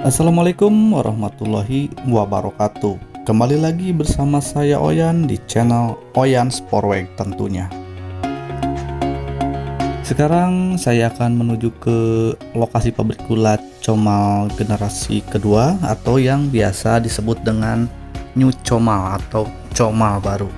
Assalamualaikum warahmatullahi wabarakatuh. Kembali lagi bersama saya Oyan di channel Oyan Sportweg tentunya. Sekarang saya akan menuju ke lokasi pabrik gula Comal generasi kedua atau yang biasa disebut dengan New Comal atau Comal baru.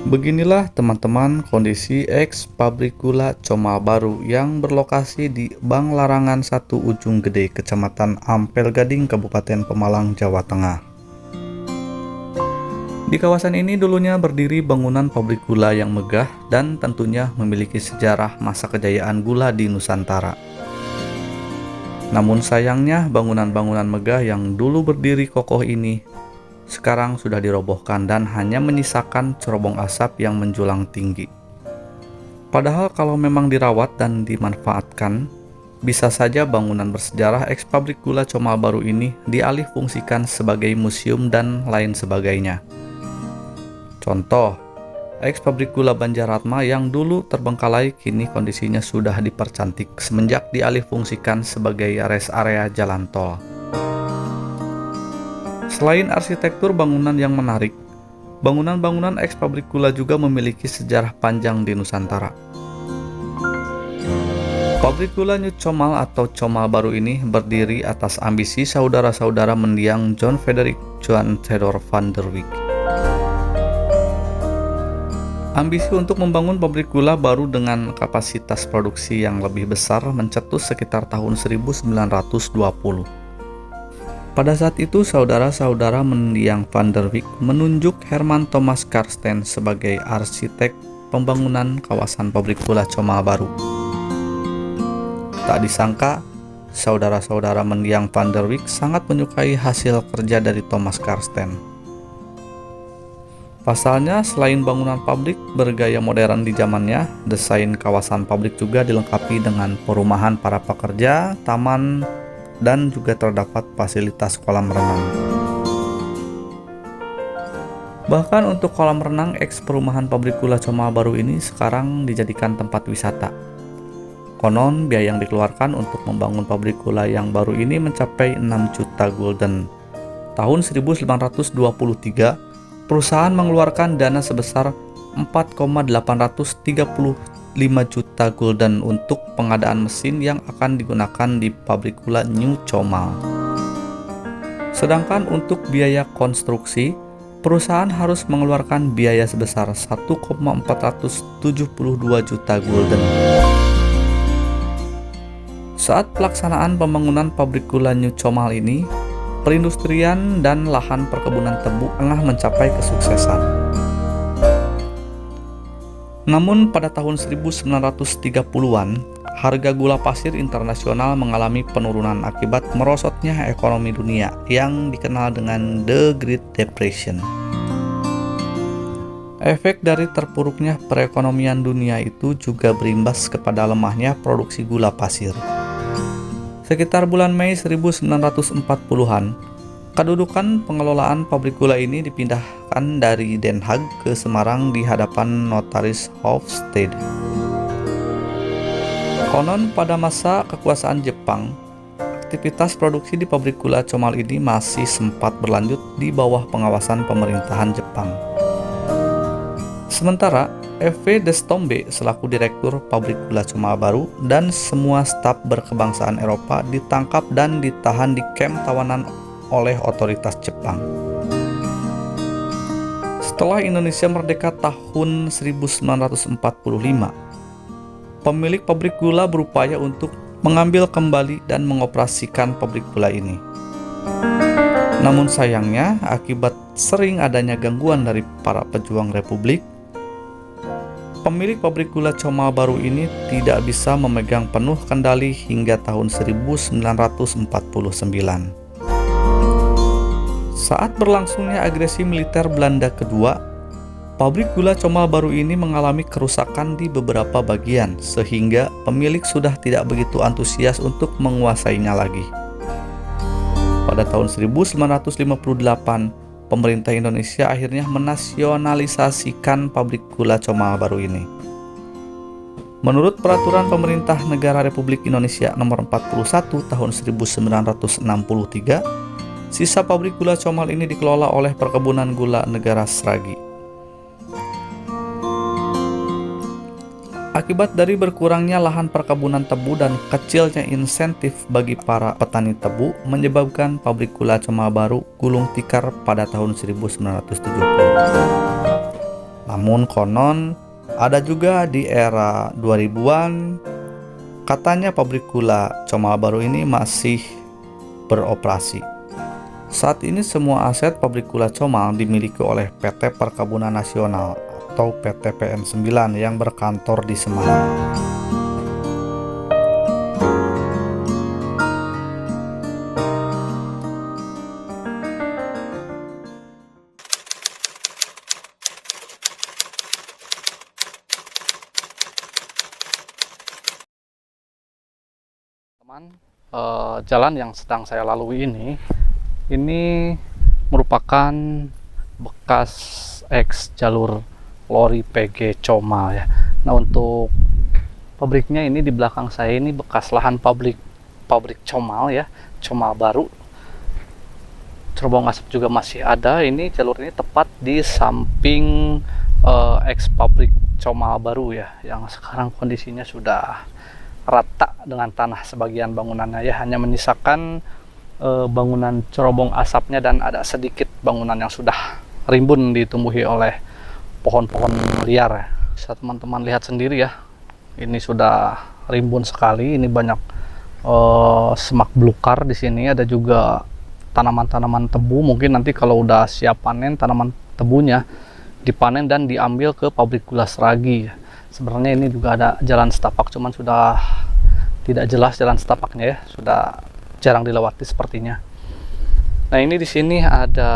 Beginilah teman-teman kondisi eks pabrik gula Comal baru yang berlokasi di Bang Larangan 1 Ujung Gede, Kecamatan Ampel Gading, Kabupaten Pemalang, Jawa Tengah. Di kawasan ini dulunya berdiri bangunan pabrik gula yang megah dan tentunya memiliki sejarah masa kejayaan gula di Nusantara. Namun sayangnya bangunan-bangunan megah yang dulu berdiri kokoh ini sekarang sudah dirobohkan dan hanya menyisakan cerobong asap yang menjulang tinggi. Padahal kalau memang dirawat dan dimanfaatkan, bisa saja bangunan bersejarah eks pabrik gula Comal baru ini dialih fungsikan sebagai museum dan lain sebagainya. Contoh, eks pabrik gula Banjaratma yang dulu terbengkalai kini kondisinya sudah dipercantik semenjak dialih fungsikan sebagai rest area jalan tol. Selain arsitektur bangunan yang menarik, bangunan-bangunan eks pabrik gula juga memiliki sejarah panjang di Nusantara. Pabrik gula New Comal atau Comal baru ini berdiri atas ambisi saudara-saudara mendiang John Frederick Johan Theodor van der Wijk. Ambisi untuk membangun pabrik gula baru dengan kapasitas produksi yang lebih besar mencetus sekitar tahun 1920. Pada saat itu, saudara-saudara mendiang van der Wijk menunjuk Herman Thomas Karsten sebagai arsitek pembangunan kawasan pabrik gula Comal baru. Tak disangka, saudara-saudara mendiang van der Wijk sangat menyukai hasil kerja dari Thomas Karsten. Pasalnya, selain bangunan pabrik bergaya modern di zamannya, desain kawasan pabrik juga dilengkapi dengan perumahan para pekerja, taman, dan juga terdapat fasilitas kolam renang. Bahkan untuk kolam renang eks perumahan pabrik gula Comal baru ini sekarang dijadikan tempat wisata. Konon biaya yang dikeluarkan untuk membangun pabrik gula yang baru ini mencapai 6 juta gulden. Tahun 1923, perusahaan mengeluarkan dana sebesar 4,835 juta gulden untuk pengadaan mesin yang akan digunakan di pabrik gula New Comal. Sedangkan untuk biaya konstruksi, perusahaan harus mengeluarkan biaya sebesar 1,472 juta gulden. Saat pelaksanaan pembangunan pabrik gula New Comal ini, perindustrian dan lahan perkebunan tebu tengah mencapai kesuksesan. Namun pada tahun 1930-an, harga gula pasir internasional mengalami penurunan akibat merosotnya ekonomi dunia yang dikenal dengan The Great Depression. Efek dari terpuruknya perekonomian dunia itu juga berimbas kepada lemahnya produksi gula pasir. Sekitar bulan Mei 1940-an, kedudukan pengelolaan pabrik gula ini dipindahkan dari Den Haag ke Semarang di hadapan Notaris Hofstede. Konon pada masa kekuasaan Jepang, aktivitas produksi di pabrik gula Comal ini masih sempat berlanjut di bawah pengawasan pemerintahan Jepang. Sementara, F.V. Destombe selaku direktur pabrik gula Comal baru dan semua staf berkebangsaan Eropa ditangkap dan ditahan di kamp tawanan oleh otoritas Jepang. Setelah Indonesia merdeka tahun 1945, pemilik pabrik gula berupaya untuk mengambil kembali dan mengoperasikan pabrik gula ini. Namun sayangnya, akibat sering adanya gangguan dari para pejuang Republik, pemilik pabrik gula Comal baru ini tidak bisa memegang penuh kendali hingga tahun 1949. Saat berlangsungnya agresi militer Belanda kedua, pabrik gula Comal baru ini mengalami kerusakan di beberapa bagian, sehingga pemilik sudah tidak begitu antusias untuk menguasainya lagi. Pada tahun 1958, pemerintah Indonesia akhirnya menasionalisasikan pabrik gula Comal baru ini. Menurut Peraturan Pemerintah Negara Republik Indonesia Nomor 41 Tahun 1963, sisa pabrik gula Comal ini dikelola oleh Perkebunan Gula Negara Sragi. Akibat dari berkurangnya lahan perkebunan tebu dan kecilnya insentif bagi para petani tebu menyebabkan pabrik gula Comal Baru gulung tikar pada tahun 1970. Namun konon ada juga di era 2000-an, katanya pabrik gula Comal Baru ini masih beroperasi. Saat ini semua aset pabrik gula Comal dimiliki oleh PT Perkebunan Nasional atau PT PN9 yang berkantor di Semarang. Jalan yang sedang saya lalui ini merupakan bekas eks jalur lori PG Comal ya. Nah, untuk pabriknya ini di belakang saya ini bekas lahan pabrik Comal ya, Comal Baru. Cerobong asap juga masih ada. Ini jalur ini tepat di samping eks pabrik Comal Baru ya, yang sekarang kondisinya sudah rata dengan tanah sebagian bangunannya ya, hanya menyisakan bangunan cerobong asapnya dan ada sedikit bangunan yang sudah rimbun ditumbuhi oleh pohon-pohon liar ya. Bisa teman-teman lihat sendiri ya, ini sudah rimbun sekali. Ini banyak semak belukar di sini, ada juga tanaman-tanaman tebu. Mungkin nanti kalau udah siap panen, tanaman tebunya dipanen dan diambil ke pabrik gula Sragi ya. Sebenarnya ini juga ada jalan setapak, cuman sudah tidak jelas jalan setapaknya ya, sudah jarang dilewati sepertinya. Nah, ini di sini ada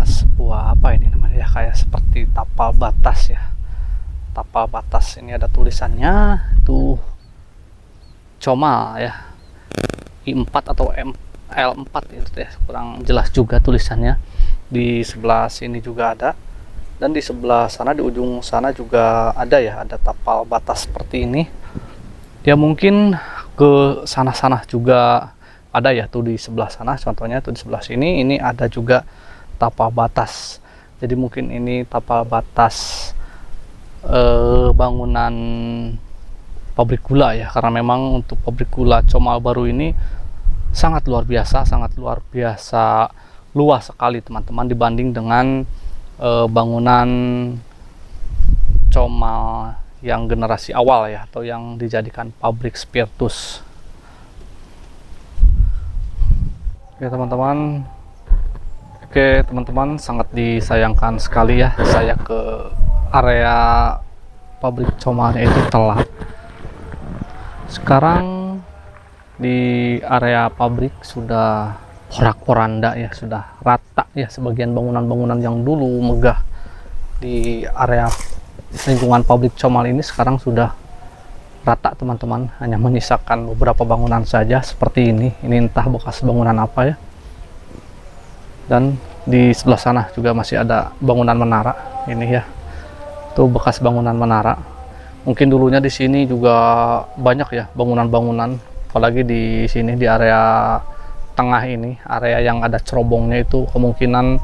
sebuah apa ini namanya ya, kayak seperti tapal batas ya. Tapal batas ini ada tulisannya tuh Comal ya, I4 atau L4 itu ya, kurang jelas juga tulisannya. Di sebelah sini juga ada. Dan di sebelah sana, di ujung sana juga ada ya, ada tapal batas seperti ini. Ya mungkin ke sana-sana juga ada ya, tuh di sebelah sana contohnya, tuh di sebelah sini ini ada juga tapal batas. Jadi mungkin ini tapal batas bangunan pabrik gula ya, karena memang untuk pabrik gula Comal Baru ini sangat luar biasa luas sekali teman-teman, dibanding dengan bangunan Comal yang generasi awal ya, atau yang dijadikan pabrik spiritus. Oke teman-teman, sangat disayangkan sekali ya, saya ke area pabrik Comalnya itu telat. Sekarang di area pabrik sudah porak-poranda ya, sudah rata ya, sebagian bangunan-bangunan yang dulu megah di area lingkungan pabrik Comal ini sekarang sudah rata teman-teman, hanya menyisakan beberapa bangunan saja seperti ini entah bekas bangunan apa ya. Dan di sebelah sana juga masih ada bangunan menara ini ya, itu bekas bangunan menara. Mungkin dulunya di sini juga banyak ya bangunan-bangunan, apalagi di sini di area tengah ini, area yang ada cerobongnya itu kemungkinan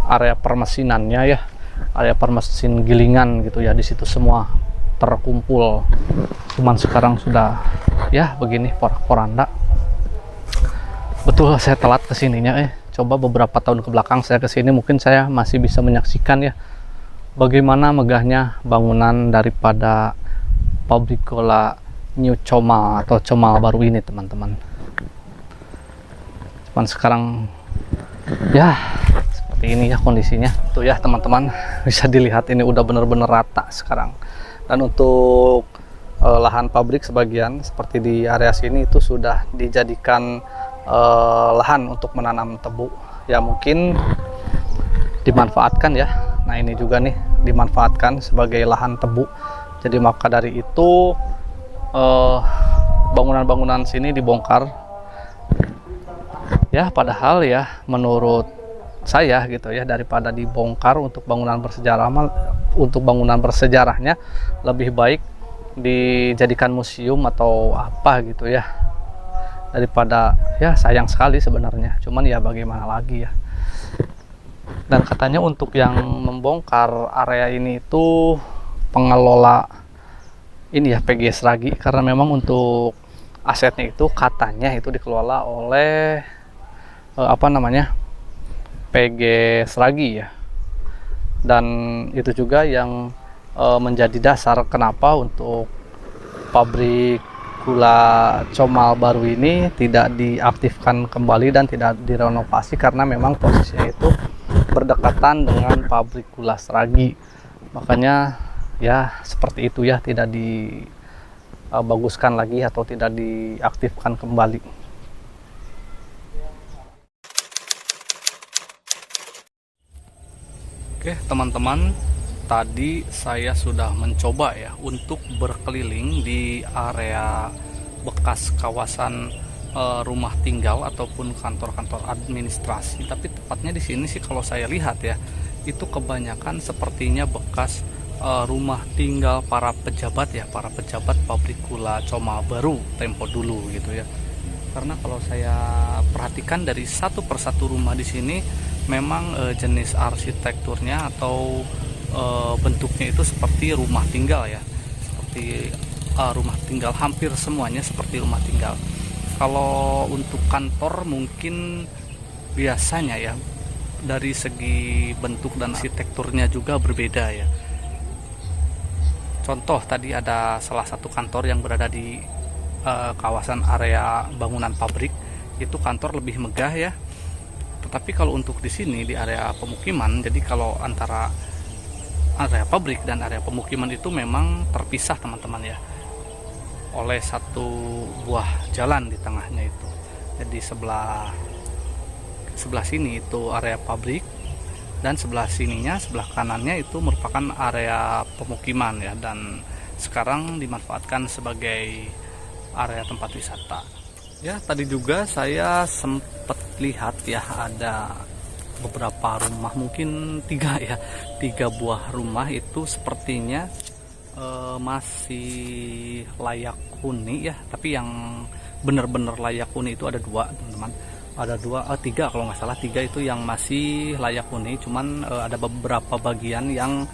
area permesinannya ya, area permesin gilingan gitu ya, di situ semua terkumpul. Cuman sekarang sudah ya begini, porak-poranda. Betul saya telat kesininya coba beberapa tahun ke belakang saya kesini, mungkin saya masih bisa menyaksikan ya bagaimana megahnya bangunan daripada pabrik gula New Comal atau Comal Baru ini teman-teman. Sekarang ya seperti ini ya kondisinya tuh ya teman-teman, bisa dilihat ini udah bener-bener rata sekarang. Dan untuk lahan pabrik sebagian seperti di area sini itu sudah dijadikan lahan untuk menanam tebu ya, mungkin dimanfaatkan ya. Nah, ini juga nih dimanfaatkan sebagai lahan tebu. Jadi maka dari itu bangunan-bangunan sini dibongkar ya, padahal ya menurut saya gitu ya, daripada dibongkar untuk bangunan bersejarah, untuk bangunan bersejarahnya lebih baik dijadikan museum atau apa gitu ya, daripada ya sayang sekali sebenarnya, cuman ya bagaimana lagi ya. Dan katanya untuk yang membongkar area ini itu pengelola ini ya PG Sragi, karena memang untuk asetnya itu katanya itu dikelola oleh PG Sragi ya. Dan itu juga yang menjadi dasar kenapa untuk pabrik gula Comal baru ini tidak diaktifkan kembali dan tidak direnovasi, karena memang posisinya itu berdekatan dengan pabrik gula Sragi. Makanya ya seperti itu ya, tidak dibaguskan lagi atau tidak diaktifkan kembali. Oke teman-teman, tadi saya sudah mencoba ya untuk berkeliling di area bekas kawasan rumah tinggal ataupun kantor-kantor administrasi. Tapi tepatnya di sini sih kalau saya lihat ya, itu kebanyakan sepertinya bekas rumah tinggal para pejabat ya, para pejabat pabrik gula Comal baru tempo dulu gitu ya. Karena kalau saya perhatikan dari satu persatu rumah di sini, memang jenis arsitekturnya atau bentuknya itu seperti rumah tinggal ya, seperti rumah tinggal, hampir semuanya seperti rumah tinggal. Kalau untuk kantor mungkin biasanya ya dari segi bentuk dan arsitekturnya juga berbeda ya. Contoh tadi ada salah satu kantor yang berada di kawasan area bangunan pabrik, itu kantor lebih megah ya. Tetapi kalau untuk di sini di area pemukiman, jadi kalau antara area pabrik dan area pemukiman itu memang terpisah teman-teman ya, oleh satu buah jalan di tengahnya itu. Jadi sebelah sini itu area pabrik, dan sebelah sininya, sebelah kanannya itu merupakan area pemukiman ya, dan sekarang dimanfaatkan sebagai area tempat wisata. Ya, tadi juga saya sempat lihat ya, ada beberapa rumah, mungkin 3 buah rumah itu sepertinya masih layak huni ya. Tapi yang benar-benar layak huni itu ada 2 teman-teman, ada 3 kalau nggak salah, 3 itu yang masih layak huni. Cuman ada beberapa bagian yang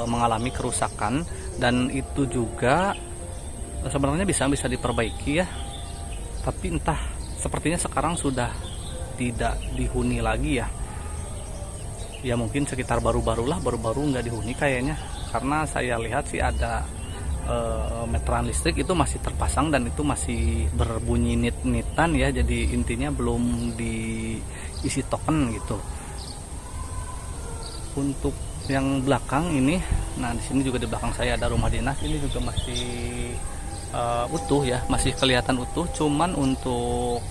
mengalami kerusakan, dan itu juga sebenarnya bisa diperbaiki ya, tapi entah sepertinya sekarang sudah tidak dihuni lagi ya. Ya mungkin sekitar baru-baru nggak dihuni kayaknya, karena saya lihat sih ada meteran listrik itu masih terpasang dan itu masih berbunyi nit-nitan ya, jadi intinya belum diisi token gitu. Untuk yang belakang ini, nah di sini juga di belakang saya ada rumah dinas, ini juga masih utuh ya, masih kelihatan utuh. Cuman untuk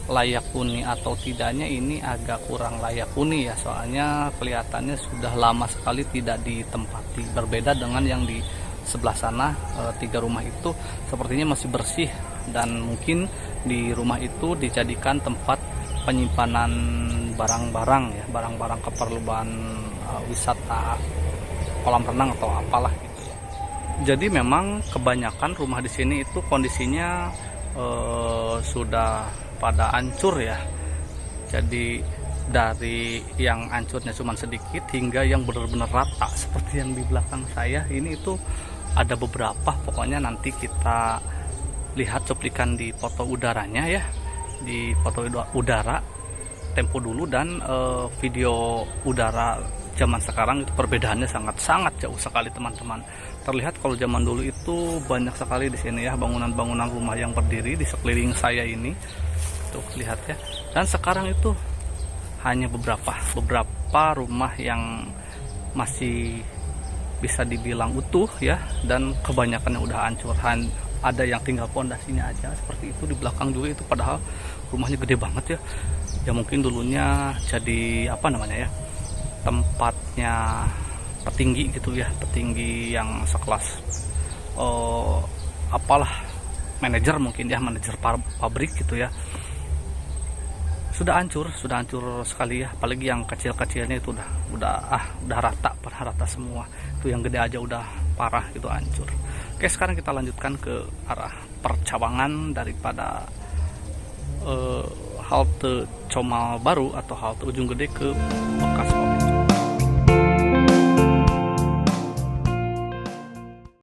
layak huni atau tidaknya ini agak kurang layak huni ya, soalnya kelihatannya sudah lama sekali tidak ditempati. Berbeda dengan yang di sebelah sana, 3 rumah itu sepertinya masih bersih, dan mungkin di rumah itu dijadikan tempat penyimpanan barang-barang ya, barang-barang keperluan wisata, kolam renang atau apalah gitu ya. Jadi memang kebanyakan rumah di sini itu kondisinya sudah pada hancur ya. Jadi dari yang hancurnya cuma sedikit hingga yang benar-benar rata seperti yang di belakang saya ini, itu ada beberapa. Pokoknya nanti kita lihat cuplikan di foto udaranya ya, di foto udara tempo dulu dan video udara zaman sekarang, itu perbedaannya sangat jauh sekali teman-teman. Terlihat kalau zaman dulu itu banyak sekali di sini ya bangunan-bangunan rumah yang berdiri di sekeliling saya ini, tuh lihat ya. Dan sekarang itu hanya beberapa rumah yang masih bisa dibilang utuh ya, dan kebanyakan yang udah hancur. Ada yang tinggal pondasinya aja seperti itu. Di belakang juga itu, padahal rumahnya gede banget ya. Ya mungkin dulunya jadi tempatnya petinggi gitu ya, petinggi yang sekelas manajer mungkin ya, manajer pabrik gitu ya. Sudah hancur sekali ya, apalagi yang kecil-kecilnya itu udah rata semua. Itu yang gede aja udah parah, itu hancur. Oke, sekarang kita lanjutkan ke arah percabangan daripada halte Comal Baru atau halte Ujung Gede ke Bekas